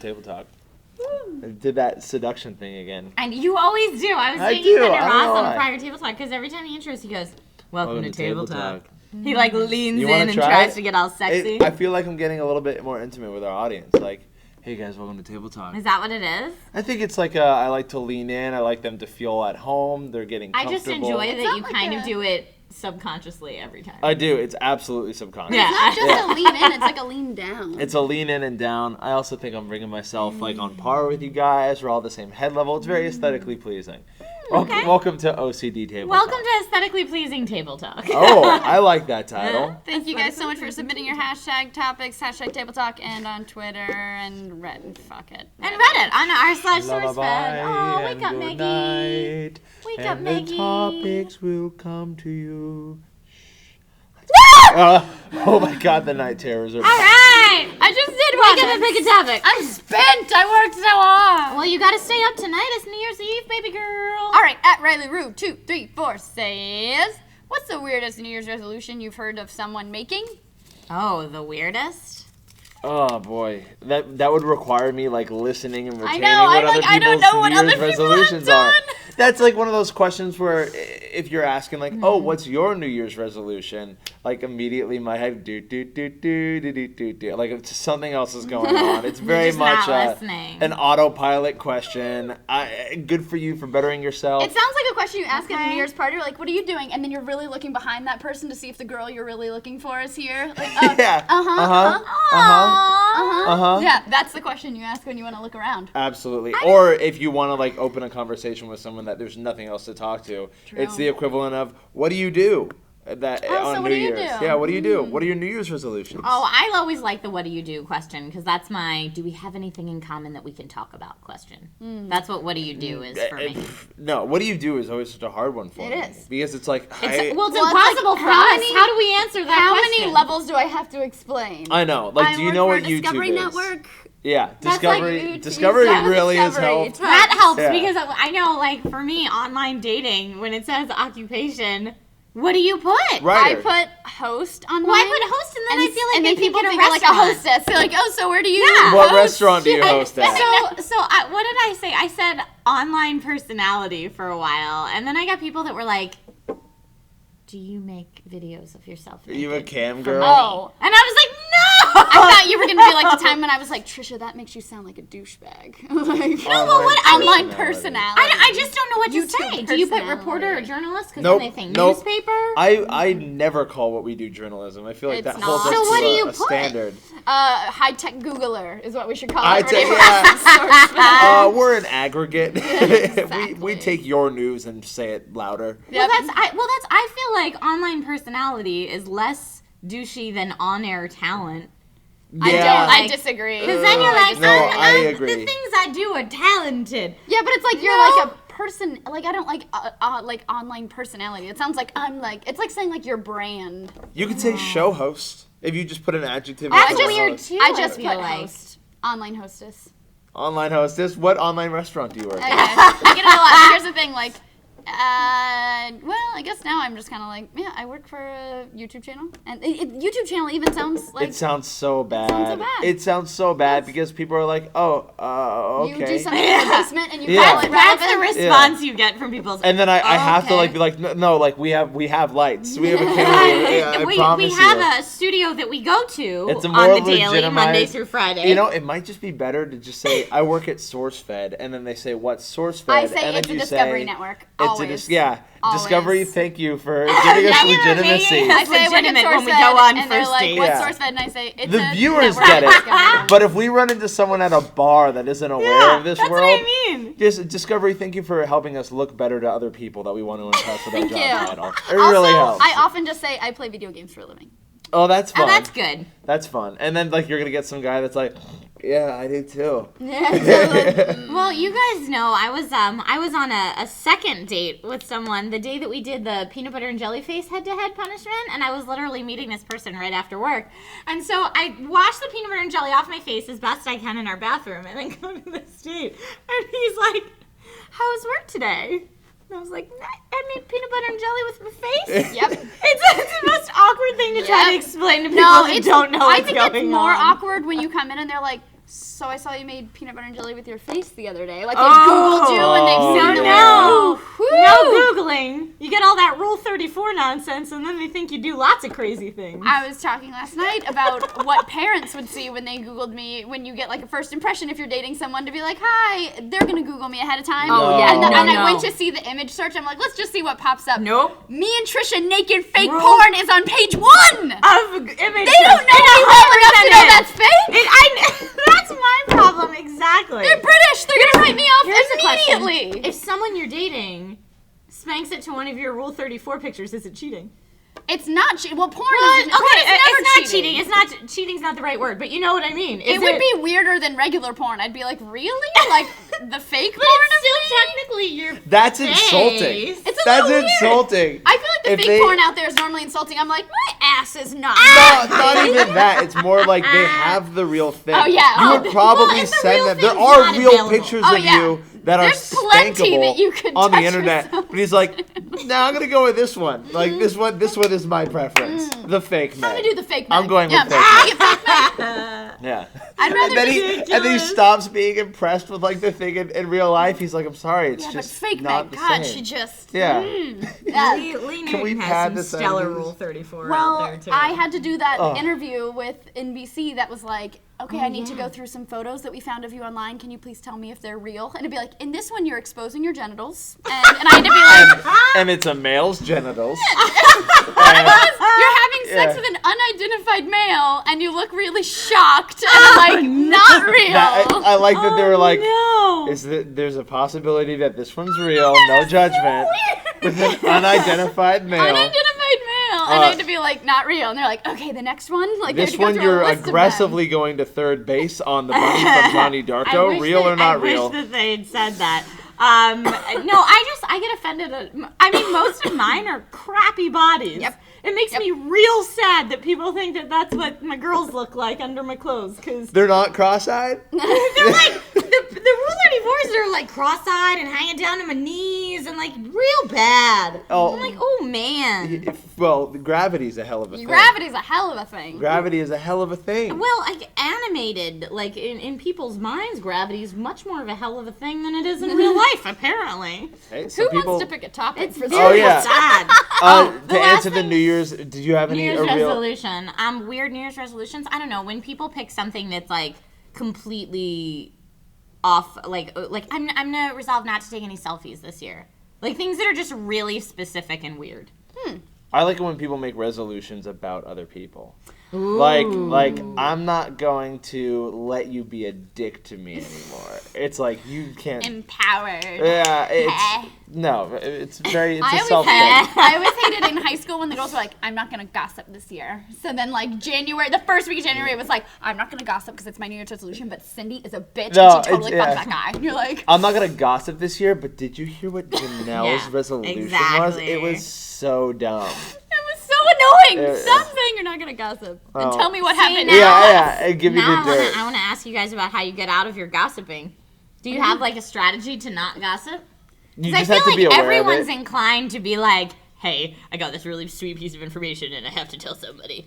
table talk. I did that seduction thing again. And you always do. I was thinking do. that I don't Ross know on why. a prior table talk because every time he intros, he goes, "Welcome to table talk." talk. He like leans You in wanna and try tries it? to get all sexy. I feel like I'm getting a little bit more intimate with our audience. Like, hey guys, welcome to table talk. Is that what it is? I think it's like I like to lean in. I like them to feel at home. They're getting I comfortable. just enjoy that you like kind of do it subconsciously every time. I do. It's absolutely subconscious. Yeah. It's not just a lean in, it's like a lean down. It's a lean in and down. I also think I'm bringing myself like on par with you guys. We're all the same head level. It's very aesthetically pleasing. Okay. Welcome to OCD Table Welcome Talk. to aesthetically pleasing table talk. Oh, I like that title. Thank you guys so much for submitting your hashtag topics, hashtag table talk, and on Twitter and Reddit. Fuck it. And Reddit on r/SourceFed. Lullaby Oh, wake up, and Maggie. good night, Wake up, and Maggie. the topics will come to you. Oh my God, the night terrors are. All right. I just did Wake up one. and pick a topic. I'm spent. I worked so hard. Well, you got to stay up tonight. It's New Year's Eve, baby girl. All right, at Riley Rue 234 says, "What's the weirdest New Year's resolution you've heard of someone making?" Oh, the weirdest? Oh boy, that would require me like listening and retaining know, what I'm other like, I don't people's know what New Year's other people have resolutions are. done. That's like one of those questions where if you're asking like, oh, what's your New Year's resolution? Like immediately my head do do do do do do do do. Like if something else is going on. It's very just much not listening. an autopilot question. Good for you for bettering yourself. It sounds like a question you ask at a Okay. New Year's party. Like, what are you doing? And then you're really looking behind that person to see if the girl you're really looking for is here. Like, Yeah. Yeah, that's the question you ask when you want to look around. Absolutely. Or if you want to like open a conversation with someone that there's nothing else to talk to, it's the equivalent of what do you do that on so what New do you Year's? do? Yeah, what do you do? What are your New Year's resolutions? Oh, I always like the what do you do question because that's my do we have anything in common that we can talk about question. That's what do you do is for me. No, what do you do is always such a hard one for me. It is. Because it's like It's Well, it's impossible like, for how us. many- How do we answer that How question? many levels do I have to explain? I know. Like, do you know what YouTube Discovery is? Network. Yeah, That's like Discovery Yeah, really is Discovery. helpful. That helps Yeah. because I know, like, for me, online dating, when it says occupation, what do you put? Right. I put host on Well, mine. I put host, and then I feel like and they then think people at a think I'm like a restaurant. hostess. They're like, oh, so where do you Yeah. What host? restaurant do you host at? So what did I say? I said online personality for a while, and then I got people that were like, do you make videos of yourself Are you a naked cam for girl? money?" Oh. And I was like, no! I thought you were gonna be like the time when I was like, Trisha, that makes you sound like a douchebag. Like, No, but what I mean, online personality. I just don't know what to YouTube say. Do you put personality. reporter or journalist? Because Nope, then they think nope. newspaper. I never call what we do journalism. I feel like It's that not. holds us So to what do you a put? standard. High tech Googler is what we should call High-tech, it. yeah. We're an aggregate. Exactly. we take your news and say it louder. Well, I feel like online personality is less douchey than on-air talent. Yeah. I disagree. Because then you're like, No, I agree. the things I do are talented. Yeah, but it's like you're No. like a person. Like I don't like online personality. It sounds like I'm like it's like saying like your brand. You could say show host if you just put an adjective. That's after weird host. too. I just feel put like. host, online hostess. Online hostess. What online restaurant do you work Okay. at? I get it a lot. Here's the thing, like. Well, I guess now I'm just kind of like, yeah, I work for a YouTube channel, and YouTube channel even sounds like It sounds so bad. sounds so bad. It sounds so bad because people are like, oh, okay. you do something in the basement and you Yeah. call it That's the relevant. response you get from people. And then I have to okay. like be like, no, like we have lights. We have a camera. I we promise have you. a studio that we go to It's a on more the daily, legitimized- Monday through Friday. You know, it might just be better to just say I work at SourceFed, and then they say what's SourceFed, I say and it's then a you Discovery say Network. it's Always. Always. Discovery. Thank you for giving us Yeah, you're legitimacy. making I us say I work at legitimate when we SourceFed, go on and they're first like, dates. what's Yeah. SourceFed? And I say, it's The a viewers network get of Discovery. it, but if we run into someone at a bar that isn't aware of this that's world, what I mean. just Discovery, thank you for helping us look better to other people that we want to impress with our Thank job you. title. It Also, really helps. I often just say I play video games for a living. Oh, that's fun. Oh, that's good. That's fun. And then like you're gonna get some guy that's like, yeah, I do too. Well, you guys know I was on a second date with someone the day that we did the peanut butter and jelly face head-to-head punishment, and I was literally meeting this person right after work. And so I washed the peanut butter and jelly off my face as best I can in our bathroom, and then go to this date. And he's like, "How was work today?" And I was like, "I made peanut butter and jelly with my face." Yep. It's the most awkward thing to try to Yep. explain to people No, that it's don't know what's I think going it's more on. awkward when you come in and they're like, So I saw you made peanut butter and jelly with your face the other day. Like they've Googled you and they've seen the No Googling. You get all that Rule 34 nonsense and then they think you do lots of crazy things. I was talking last night about what parents would see when they Googled me, when you get like a first impression if you're dating someone to be like, hi, they're going to Google me ahead of time. Oh, yeah. And, No, I went to see the image search. I'm like, let's just see what pops up. Nope. Me and Trisha naked fake porn is on page 1. Of image They don't know me well enough to know that's fake. That's my problem, exactly. They're British. They're going to write me off Here's the question. immediately. If someone you're dating spanks it to one of your Rule 34 pictures, is it cheating? It's not cheating. Well, porn Well, is never it's not cheating. cheating. It's not cheating's not the right word, but you know what I mean. It would be weirder than regular porn. I'd be like, really? Like the fake But porn? it's still technically your That's face. insulting. It's a That's little weird. insulting. I feel like the If fake they- porn out there is normally insulting. I'm like, my ass is not. Not even that. It's more like they have the real thing. Oh, yeah. You Oh, would probably well, if the send real them. There thing's are not real available. pictures Oh, of yeah. you that There's are plenty stankable that you could on the touch internet. yourself. But he's like, no, I'm gonna go with this one. Like this one is my preference. The fake I'm Meg. gonna do the fake I'm Meg. going with yeah, fake I'm gonna get fake Meg. Yeah. I'd rather and then he stops being impressed with like the thing in real life. He's like, I'm sorry, it's Yeah, but just fake not Meg, the God, same. she just. Yeah. Lee Can we Newton pad has the some stellar sentence? Rule 34 out Well, there too. I had to do that Oh. interview with NBC that was like, okay, I need to go through some photos that we found of you online. Can you please tell me if they're real? And it'd be like, in this one, you're exposing your genitals. And I had to be like, And it's a male's genitals. you're having sex Yeah. with an unidentified male, and you look really shocked. And I'm like, not real. I like that they were like, no. there's a possibility that this one's real, no judgment, with an unidentified male. Unidentified male. And I had to be like, not real. And they're like, okay, the next one? Like, they had This to go one through a you're list of them. aggressively going to third base on the bunny from Johnny Darko, real or not real? I wish that they had said that. No, I get offended. I mean, most of mine are crappy bodies. Yep. It makes me real sad that people think that that's what my girls look like under my clothes, because They're not cross-eyed? they're like, the Rule 34s are like cross-eyed and hanging down to my knees and like real bad. Oh. I'm like, oh man. Well, gravity's a hell of a thing. Gravity's a hell of a thing. Gravity is a hell of a thing. Well, like animated, like in people's minds, gravity is much more of a hell of a thing than it is in real life, apparently. Hey, Who some people, wants to pick a topic It's for very Oh, yeah. sad. to last answer the thing- New Year's, did you have New any Year's real... resolution. Weird New Year's resolutions. I don't know. When people pick something that's like completely off, like I'm gonna resolve not to take any selfies this year. Like things that are just really specific and weird. I like it when people make resolutions about other people. Like I'm not going to let you be a dick to me anymore. It's like you can't. Empowered. Yeah, it's very. It's I a always, self hated, thing. I always hated in high school when the girls were like, I'm not going to gossip this year. So then, like, the first week of January, it was like, I'm not going to gossip because it's my New Year's resolution, but Cindy is a bitch No, and she totally it's- fucked yeah. that guy. And you're like, I'm not gonna gossip this year, but did you hear what Janelle's Yeah, resolution was? exactly. It was so dumb. it was so annoying. Yeah. Stop saying you're not going to gossip. And Oh. tell me what happened. now- Yeah, and give me Now the dirt. I want to ask you guys about how you get out of your gossiping. Do you have like a strategy to not gossip? You 'Cause just I have feel to be like aware of everyone's it. inclined to be like, hey, I got this really sweet piece of information and I have to tell somebody.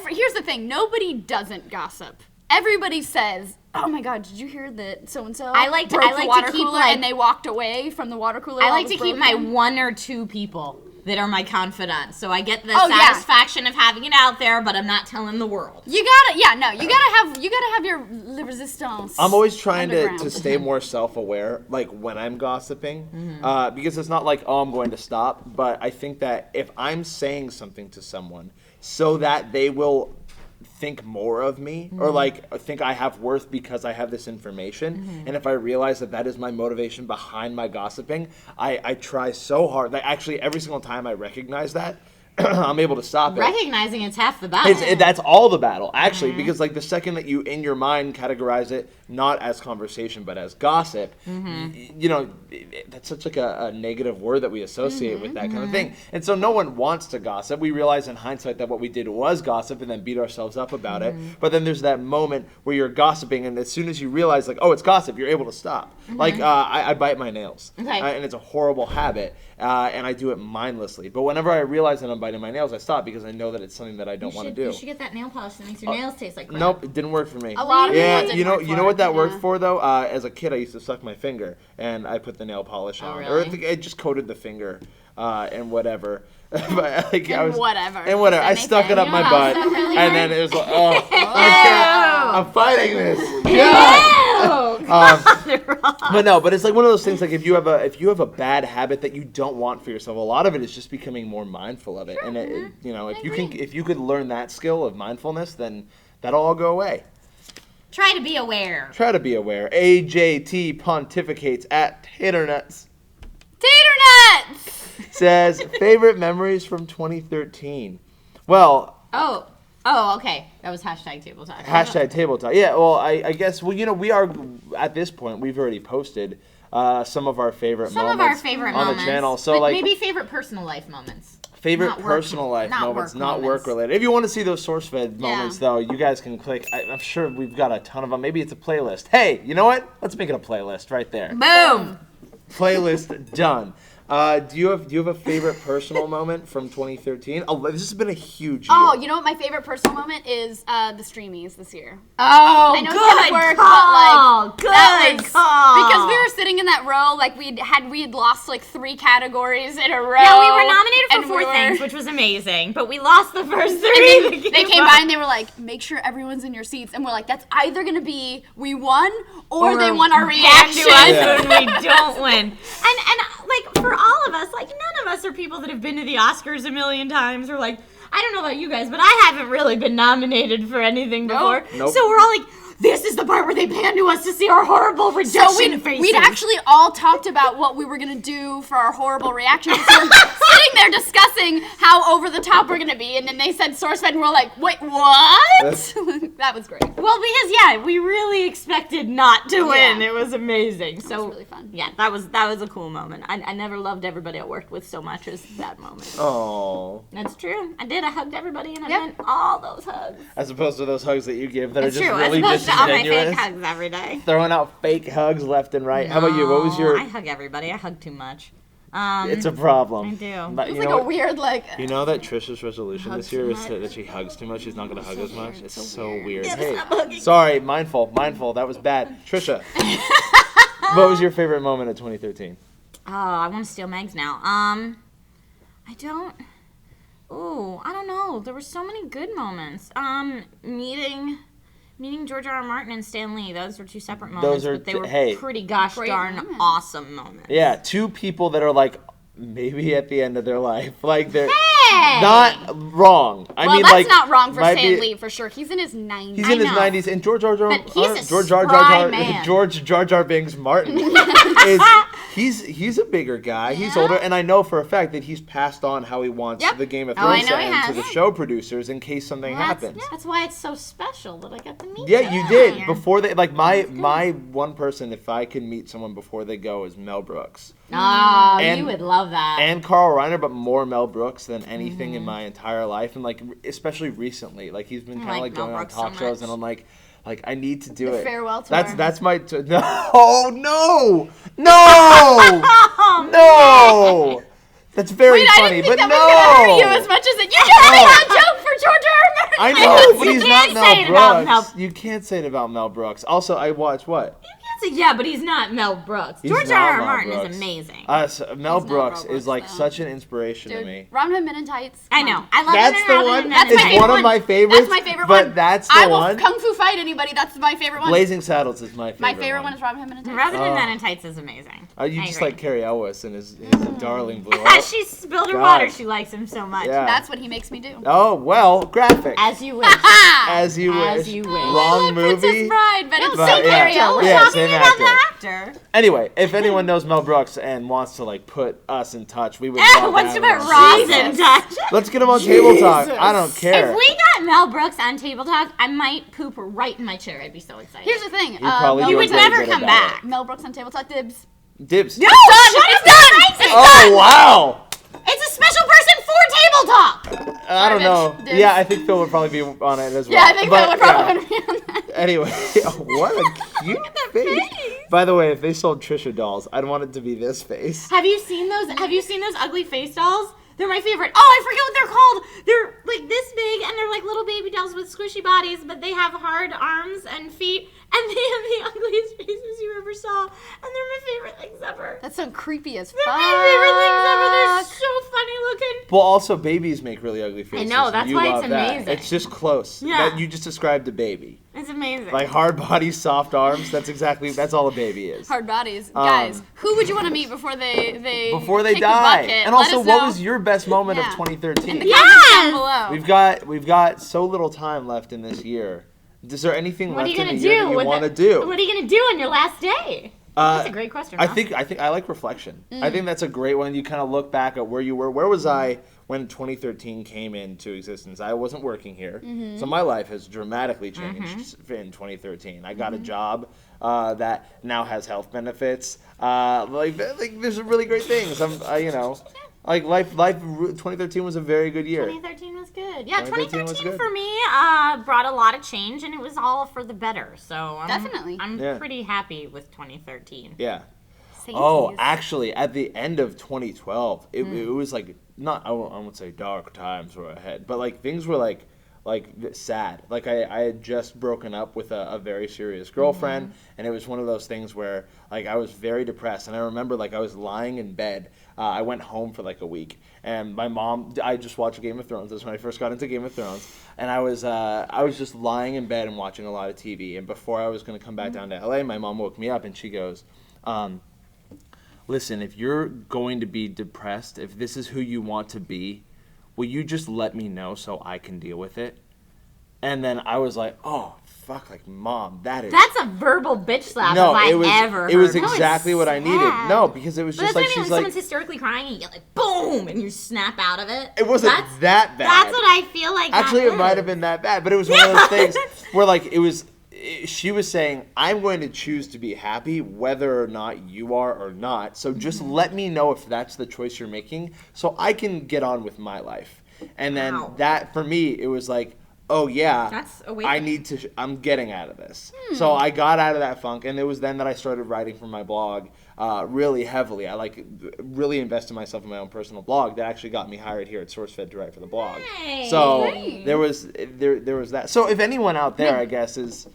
Here's the thing. Nobody doesn't gossip. Everybody says, oh my God, did you hear that so-and-so I like to- broke I like the to water keep, cooler like- and they walked away from the water cooler I while like it to was keep my broken? one or two people that are my confidants. So I get the Oh, yeah. satisfaction of having it out there, but I'm not telling the world. You gotta have your resistance. I'm always trying to underground. stay more self-aware, like when I'm gossiping, because it's not like, oh, I'm going to stop. But I think that if I'm saying something to someone so that they will think more of me or like think I have worth because I have this information, and if I realize that that is my motivation behind my gossiping, I try so hard. Like actually every single time I recognize that, I'm able to stop it. Recognizing it's half the battle. That's all the battle, actually, because like the second that you, in your mind, categorize it not as conversation but as gossip, you know, that's such like a negative word that we associate with that kind of thing. And so no one wants to gossip. We realize in hindsight that what we did was gossip and then beat ourselves up about it. But then there's that moment where you're gossiping, and as soon as you realize like, oh, it's gossip, you're able to stop. Like I bite my nails, Okay. and it's a horrible habit, and I do it mindlessly. But whenever I realize that I'm biting my nails, I stop because I know that it's something that I don't want to do. You should get that nail polish that makes your nails taste like crap. Nope, it didn't work for me. A lot of yeah, people you know, didn't you work know for what that it, worked for though. As a kid, I used to suck my finger, and I put the nail polish on, or really? it just coated the finger, and whatever. But like, whatever. And whatever. I stuck it up my butt, really and then it was like, oh, I can't. I'm fighting this. But it's like one of those things. Like if you have a bad habit that you don't want for yourself, a lot of it is just becoming more mindful of it. And if you could learn that skill of mindfulness, then that'll all go away. Try to be aware. Try to be aware. AJT pontificates at Taternuts. Tater nuts! Says favorite memories from 2013. Well. Oh, okay. That was hashtag table talk. Hashtag table talk. Yeah. Well, I guess. Well, we are at this point. We've already posted some of our favorite moments on the channel. So but maybe favorite personal life moments. Favorite personal life moments, not work related. If you want to see those SourceFed moments, though, you guys can click. I'm sure we've got a ton of them. Maybe it's a playlist. Hey, you know what? Let's make it a playlist right there. Boom. Playlist done. Do you have a favorite personal moment from 2013? Oh, this has been a huge year. Oh, you know what? My favorite personal moment is the streamies this year. Oh, I know good it's gonna work, call. but like Good call. because we were sitting in that row, like we had lost like 3 categories in a row. Yeah, we were nominated for and 4 things, which was amazing, but we lost the first 3. They came by and they were like, "Make sure everyone's in your seats," and we're like, "That's either gonna be we won or they won our reaction." To us when we don't win. And like for all of us, like none of us are people that have been to the Oscars a million times, or like I don't know about you guys, but I haven't really been nominated for anything before. Nope. So we're all like, this is the part where they pan to us to see our horrible rejection faces. We'd actually all talked about what we were gonna do for our horrible reactions. So we're sitting there discussing how over the top we're gonna be, and then they said SourceFed, and we're like, wait, what? That was great. Well, because we really expected not to win. It was amazing. So That was really fun. Yeah, that was a cool moment. I never loved everybody I worked with so much as that moment. Oh. That's true. I did. I hugged everybody, and I meant all those hugs. As opposed to those hugs that you give that That's are just true. really As opposed to all my disingenuous. fake hugs every day. Throwing out fake hugs left and right. How about you? What was your? I hug everybody. I hug too much. It's a problem. I do. But It's you like know a what? weird like. You know that Trisha's resolution Hug this year too is much. that she hugs too much. She's not going to hug as much. It's so weird. weird. Yeah, Hey, stop hugging. sorry, mindful. That was bad. Trisha, what was your favorite moment of 2013? Oh, I want to steal Meg's now. I don't know. There were so many good moments. Meeting George R. R. Martin and Stan Lee. Those were 2 separate moments, but they were pretty gosh Great darn moments. awesome moments. Yeah, 2 people that are like maybe at the end of their life, like they're Hey! not wrong. I Well, mean, that's like not wrong for might Stan be- Lee for sure. He's in his 90s. He's in his know. 90s, and George Jar Jar man. George Jar Jar Binks Martin is he's a bigger guy. Yeah. He's older, and I know for a fact that he's passed on how he wants Yep. the Game of Oh, I Thrones know to he end to has. the show producers in case something happens. That's why it's so special that I got to meet Yeah, them. you did. Yeah. Before they my one person, if I could meet someone before they go, is Mel Brooks. Oh, And- you would love that. And Carl Reiner, but more Mel Brooks than anything in my entire life, and like especially recently, like he's been kind of like like Mel going on Brooks talk so shows, much. and I'm like I need to do it. farewell tour. That's my no. That's very Wait, I funny, didn't think but that was gonna hurt you no. as much as it. You just made that joke for George R. R. Martin. I know, but You he's can't not say Mel it about Brooks. Mel- You can't say it about Mel Brooks. Also, I watch what? Yeah, but he's not Mel Brooks. He's George not R. R. Mel Martin Brooks. is amazing. Mel not Brooks Mel is like Brooks, though. such an inspiration to me. Dude, Robin Hood Men in Tights. I Come know. on. I love That's him the in Robin one. and That's Men my in It's Tights. one of my favorites. That's my favorite but one. that's the I will one. kung fu fight anybody. That's my favorite one. Blazing Saddles is my favorite. My favorite one is Robin Hood Men in Tights. Robin Oh. and Men in Tights is amazing. You I just agree. like Carrie Elwes and his darling blue eyes. She spilled her God. water. She likes him so much. Yeah. That's what he makes me do. Oh well, graphic. As you wish. As you As wish. you wish. Wrong Princess movie. Bride, but it's But, still yeah. Carrie Elwes. We're Yeah, talking same about the actor. actor. Anyway, if anyone knows Mel Brooks and wants to like put us in touch, we would love to What's have about him on Ross Table in Talk. touch? Let's get him on Table Talk. I don't care. If we got Mel Brooks on Table Talk, I might poop right in my chair. I'd be so excited. Here's the thing. probably Mel you do would very never good come about it. back. Mel Brooks on Table Talk dibs. Dibs. No, it's done. Oh wow. It's a special person for Table Talk. I don't know. Dibs. Yeah, I think Phil would probably be on it as well. Yeah, I think that would yeah. probably be on that. Anyway, what a cute face. By the way, if they sold Trisha dolls, I'd want it to be this face. Have you seen those? Have you seen those ugly face dolls? They're my favorite. Oh, I forget what they're called. They're like this big, and they're like little baby dolls with squishy bodies, but they have hard arms and feet, and they have the ugliest faces you ever saw. And they're my favorite things ever. That's so creepy as fuck. They're my favorite things ever. They're so funny looking. Well, also babies make really ugly faces. I know, that's You why love it's that. amazing. It's just close. Yeah. You just described a baby. It's amazing. Like hard bodies, soft arms. That's all a baby is. Hard bodies. Guys, who would you want to meet before they kick die? the bucket? And Let also, us what know was your best moment of in 2013? the comments down below. We've got so little time left in this year. Is there anything what are left you in gonna the year do? that you with want to it? do? What are you gonna do on your last day? That's a great question. I Ross. think I like reflection. I think that's a great one. You kind of look back at where you were. Where was I when 2013 came into existence? I wasn't working here, so my life has dramatically changed in 2013. I got a job that now has health benefits. Like there's some really great things. Like life. 2013 was a very good year. 2013 was good. Yeah, 2013 was 2013 good. for me brought a lot of change, and it was all for the better. So Definitely. I'm pretty happy with 2013. Yeah. Same Oh, keys. actually, at the end of 2012, it was like I won't say dark times were ahead, but like things were like sad. Like I had just broken up with a very serious girlfriend, and it was one of those things where like I was very depressed. And I remember like I was lying in bed. I went home for like a week, and my mom. I just watched Game of Thrones. That's when I first got into Game of Thrones, and I was just lying in bed and watching a lot of TV. And before I was going to come back down to LA, my mom woke me up and she goes, listen, if you're going to be depressed, if this is who you want to be, will you just let me know so I can deal with it? And then I was like, oh, fuck, like, Mom, that's a verbal bitch slap no, if I it was, ever it was heard. exactly No, what it's I needed. sad. No, because it was But just that's like, what I mean she's when like, someone's hysterically crying and you get like boom and you snap out of it. it wasn't that bad. That's what I feel like. Actually, that it might is. have been that bad, but it was one of those things where, like, she was saying, I'm going to choose to be happy whether or not you are or not. So just let me know if that's the choice you're making so I can get on with my life. And then that, for me, it was like, oh yeah, That's awakening. I'm getting out of this. So I got out of that funk, and it was then that I started writing for my blog really heavily. I really invested myself in my own personal blog that actually got me hired here at SourceFed to write for the blog. Nice. So Great. there was that. So if anyone out there, I guess, is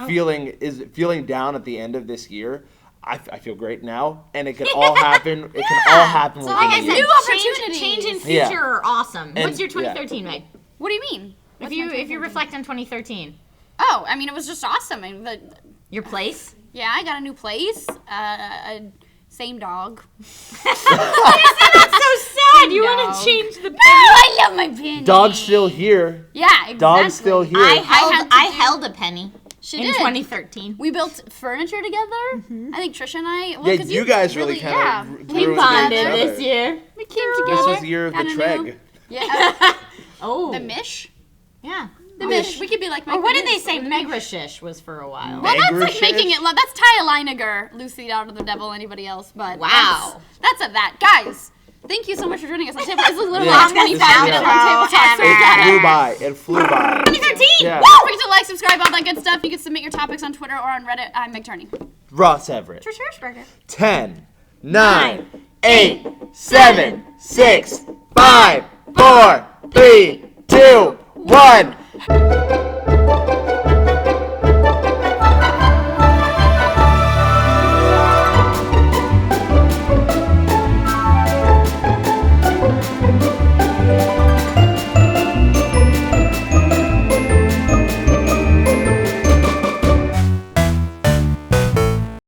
feeling down at the end of this year, I feel great now, and it can all happen. It can all happen So within like I a said, year. New opportunities. change in future Yeah. are awesome. And- What's your 2013, Meg? What do you mean? If you reflect on 2013, Oh, I mean, it was just awesome. your place. Yeah, I got a new place. Same dog. That's so sad. You No. want to change the. I love my penny. Dog's still here. Yeah, exactly. Dog's still here. I held a penny She in did. 2013. We built furniture together. I think Trisha and I. Well, Yeah, 'cause you guys really kind of We grew into bonded each other. this year. We came together. This was the year of the Kinda Treg. new. Yeah. Oh. The Mish. Yeah. The Mish. We could be like. Or what did they say? Megrashish was for a while. Well, that's like Megrashish? making it. That's Ty Leiniger, Lucy out of the Devil, anybody else, but Wow. that's at that, guys. Thank you so much for joining us on table. This is literally Yeah, like 25 this- minutes yeah. on table talk. So we It got flew it. by. It flew by. 2013. Yeah. Don't forget to like, subscribe, all that good stuff. You can submit your topics on Twitter or on Reddit. I'm Meg Turney. Ross Everett. Trish Hirschberger. 10, 9, 8, 7, 6, 5, 4, 3, 2, 1.